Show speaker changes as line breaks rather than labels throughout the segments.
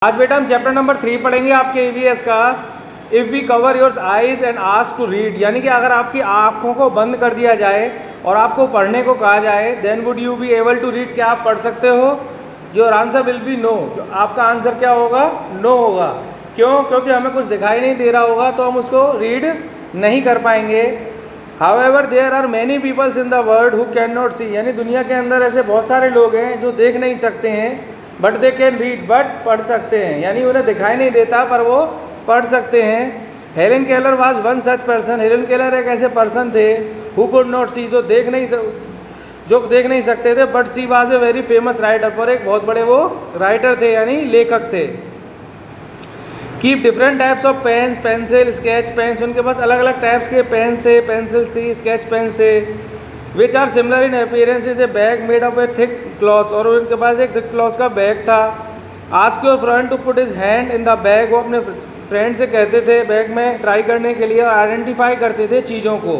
आज बेटा हम चैप्टर नंबर 3 पढ़ेंगे आपके ईवीएस का। If we cover your eyes and ask to read, यानी कि अगर आपकी आँखों को बंद कर दिया जाए और आपको पढ़ने को कहा जाए, then would you be able to read, क्या आप पढ़ सकते हो? Your answer will be no. आपका आंसर क्या होगा? नो होगा। क्यों? क्योंकि हमें कुछ दिखाई नहीं दे रहा होगा तो हम उसको रीड नहीं कर पाएंगे। However there are many peoples in the world who can not see, यानी दुनिया के अंदर ऐसे बहुत सारे लोग हैं जो देख नहीं सकते हैं, but they can read, but पढ़ सकते हैं, यानी उन्हें दिखाई नहीं देता पर वो पढ़ सकते हैं। Helen Keller was one such person, Helen Keller एक ऐसे पर्सन थे हु कुड नॉट सी, जो देख नहीं सकते थे, but she was a very famous writer, पर एक बहुत बड़े वो राइटर थे यानी लेखक थे। Keep different types of pens, pencil, sketch pens, उनके पास अलग अलग टाइप्स के पेन्स थे, पेंसिल्स थी, स्केच पेन्स थे। Which are similar in appearance is a bag made of a thick cloth, और उनके पास एक थिक क्लॉथ का बैग था। Ask your friend to put his hand in the bag, वो अपने फ्रेंड से कहते थे बैग में ट्राई करने के लिए, और आइडेंटिफाई करते थे चीज़ों को।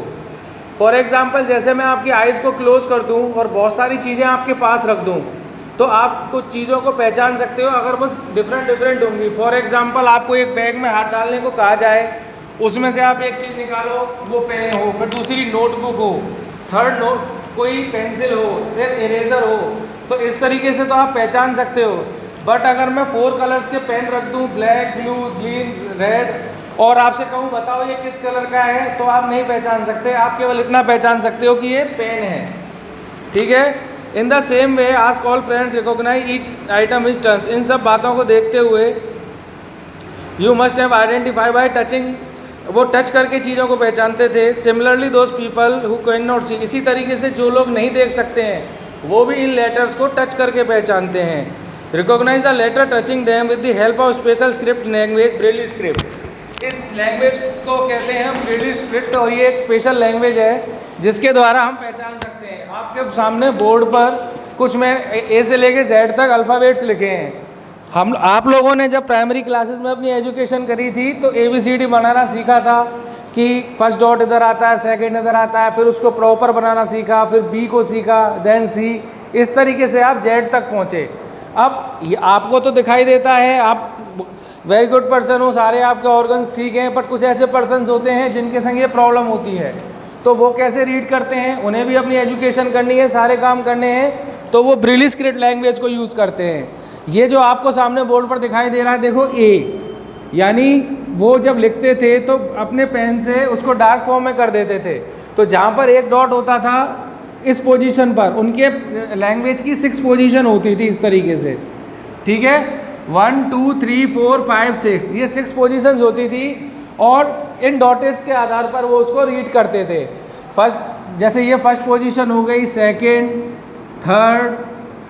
फॉर एग्जाम्पल, जैसे मैं आपकी आइज़ को क्लोज कर दूँ और बहुत सारी चीज़ें आपके पास रख दूँ तो आप कुछ चीज़ों को पहचान सकते हो अगर बस डिफरेंट होंगी। फॉर एग्जाम्पल, आपको एक बैग में हाथ डालने को कहा जाए, उसमें से आप एक चीज़ निकालो, वो पेन हो, फिर दूसरी नोटबुक हो, थर्ड नोट कोई पेंसिल हो, फिर इरेजर हो, तो इस तरीके से तो आप पहचान सकते हो। बट अगर मैं 4 कलर्स के पेन रख दूँ, ब्लैक, ब्लू, ग्रीन, रेड, और आपसे कहूँ बताओ ये किस कलर का है, तो आप नहीं पहचान सकते। आप केवल इतना पहचान सकते हो कि ये पेन है, ठीक है। In the same way ask all friends recognise each item is touch, इन सब बातों को देखते हुए you must have identify by touching, वो टच करके चीज़ों को पहचानते थे। Similarly those people who can not see, इसी तरीके से जो लोग नहीं देख सकते हैं वो भी इन लेटर्स को टच करके पहचानते हैं। Recognise the letter touching them with the help of special script language, Braille script. इस लैंग्वेज को कहते हैं हम ब्रेली स्क्रिप्ट, और ये एक स्पेशल लैंग्वेज है जिसके द्वारा हम पहचान सकते हैं। आपके सामने बोर्ड पर कुछ मैं ए से लेके जेड तक अल्फ़ाबेट्स लिखे हैं। आप लोगों ने जब प्राइमरी क्लासेस में अपनी एजुकेशन करी थी तो ABCD बनाना सीखा था कि फर्स्ट डॉट इधर आता है, सेकंड इधर आता है, फिर उसको प्रॉपर बनाना सीखा, फिर B को सीखा, देन C, इस तरीके से आप Z तक पहुँचे। अब आपको तो दिखाई देता है, आप वेरी गुड पर्सन हो, सारे आपके ऑर्गन्स ठीक हैं, बट कुछ ऐसे पर्सन्स होते हैं जिनके संग ये प्रॉब्लम होती है, तो वो कैसे रीड करते हैं? उन्हें भी अपनी एजुकेशन करनी है, सारे काम करने हैं, तो वो ब्रेली स्क्रिप्ट लैंग्वेज को यूज़ करते हैं। ये जो आपको सामने बोर्ड पर दिखाई दे रहा है, देखो A, यानी वो जब लिखते थे तो अपने पेन से उसको डार्क फॉर्म में कर देते थे, तो जहाँ पर एक डॉट होता था इस पोजीशन पर, उनके लैंग्वेज की 6 पोजीशन होती थी इस तरीके से, ठीक है। 1 2 3 4 5 6, ये 6 पोजीशंस होती थी, और इन डॉटेड्स के आधार पर वो उसको रीड करते थे। फर्स्ट, जैसे ये फर्स्ट पोजीशन हो गई, second, third,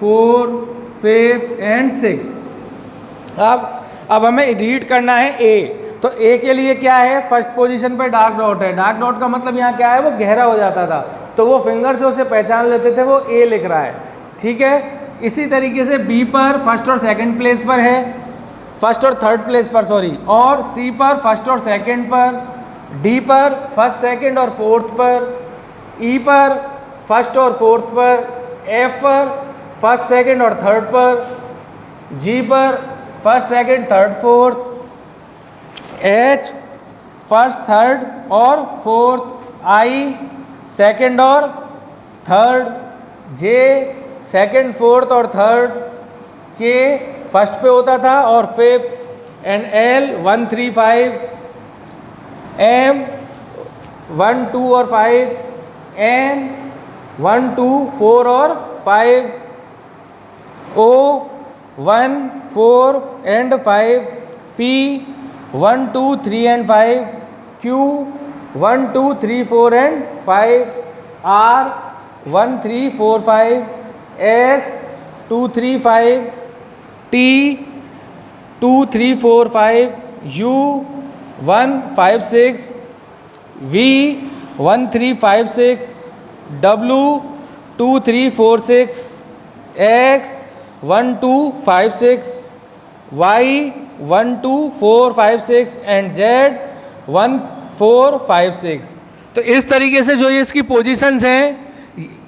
fourth, fifth and sixth. अब हमें रीड करना है A, तो A के लिए क्या है? फर्स्ट पोजीशन पे डार्क डॉट है। डार्क डॉट का मतलब यहाँ क्या है? वो गहरा हो जाता था, तो वो फिंगर से उसे पहचान लेते थे, वो A लिख रहा है, ठीक है। इसी तरीके से B पर फर्स्ट और सेकंड प्लेस पर है, फर्स्ट और थर्ड प्लेस पर सॉरी, और C पर फर्स्ट और सेकंड पर, D पर फर्स्ट, सेकंड और फोर्थ पर, E पर फर्स्ट और फोर्थ पर, F पर फर्स्ट, सेकंड और थर्ड पर, G पर first, second, third, fourth, H first, third और फोर्थ, I सेकंड और थर्ड, J सेकंड, फोर्थ और थर्ड, K फर्स्ट पे होता था और फिफ्थ, एंड L 1 3 5, M 1 2 और 5, N 1 2 4 और 5, O 1 4 and 5, P 1 2 3 and 5, Q 1 2 3 4 and 5, R 1 3 4 5, S 2 3 5, T 2 3 4 5, U 1 5 6, V 1 3 5 6, W 2 3 4 6, X 1 2 5 6, Y 1 2 4 5 6 and Z 1 4 5 6। तो इस तरीके से जो ये इसकी पोजीशंस हैं,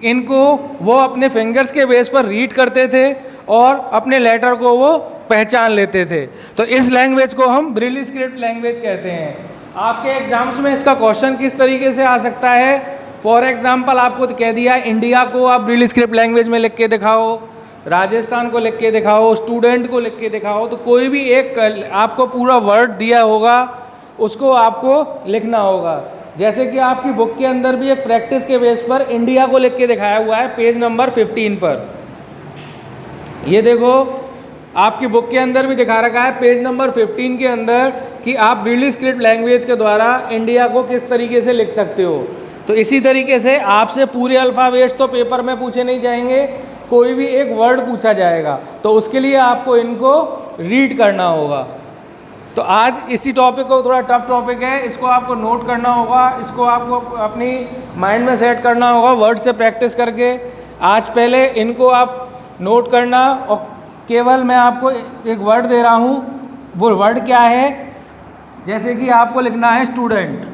इनको वो अपने फिंगर्स के बेस पर रीड करते थे और अपने लेटर को वो पहचान लेते थे। तो इस लैंग्वेज को हम ब्रिली स्क्रिप्ट लैंग्वेज कहते हैं। आपके एग्जाम्स में इसका क्वेश्चन किस तरीके से आ सकता है, फॉर एग्जाम्पल आपको तो कह दिया इंडिया को आप ब्रिली स्क्रिप्ट लैंग्वेज में लिख के दिखाओ, राजस्थान को लिख के दिखाओ, स्टूडेंट को लिख के दिखाओ, तो कोई भी एक आपको पूरा वर्ड दिया होगा उसको आपको लिखना होगा। जैसे कि आपकी बुक के अंदर भी एक प्रैक्टिस के बेस पर इंडिया को लिख के दिखाया हुआ है पेज नंबर 15 पर। ये देखो आपकी बुक के अंदर भी दिखा रखा है पेज नंबर 15 के अंदर कि आप ब्रिली स्क्रिप्ट लैंग्वेज के द्वारा इंडिया को किस तरीके से लिख सकते हो। तो इसी तरीके से आपसे पूरे अल्फ़ाबेट्स तो पेपर में पूछे नहीं जाएंगे, कोई भी एक वर्ड पूछा जाएगा, तो उसके लिए आपको इनको रीड करना होगा। तो आज इसी टॉपिक को, थोड़ा टफ टॉपिक है, इसको आपको नोट करना होगा, इसको आपको अपनी माइंड में सेट करना होगा वर्ड से प्रैक्टिस करके। आज पहले इनको आप नोट करना, और केवल मैं आपको एक वर्ड दे रहा हूँ, वो वर्ड क्या है, जैसे कि आपको लिखना है स्टूडेंट।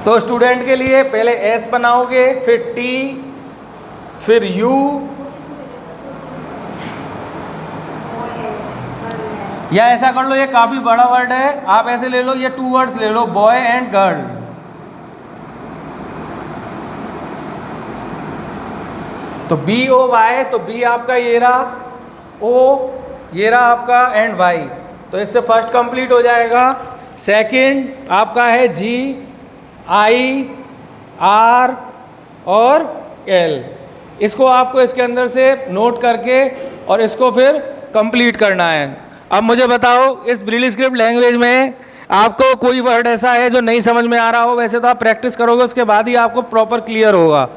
तो स्टूडेंट के लिए पहले एस बनाओगे, फिर टी, फिर यू, या ऐसा कर लो, ये काफ़ी बड़ा वर्ड है, आप ऐसे ले लो, ये 2 वर्ड्स ले लो, बॉय एंड गर्ल। तो बी ओ वाई, तो बी आपका ये रहा, ओ ये रहा आपका, एंड वाई। तो इससे फर्स्ट कंप्लीट हो जाएगा। सेकंड आपका है जी, आई, आर और एल। इसको आपको इसके अंदर से नोट करके और इसको फिर कंप्लीट करना है। अब मुझे बताओ, इस ब्रिली स्क्रिप्ट लैंग्वेज में आपको कोई वर्ड ऐसा है जो नहीं समझ में आ रहा हो? वैसे तो आप प्रैक्टिस करोगे उसके बाद ही आपको प्रॉपर क्लियर होगा।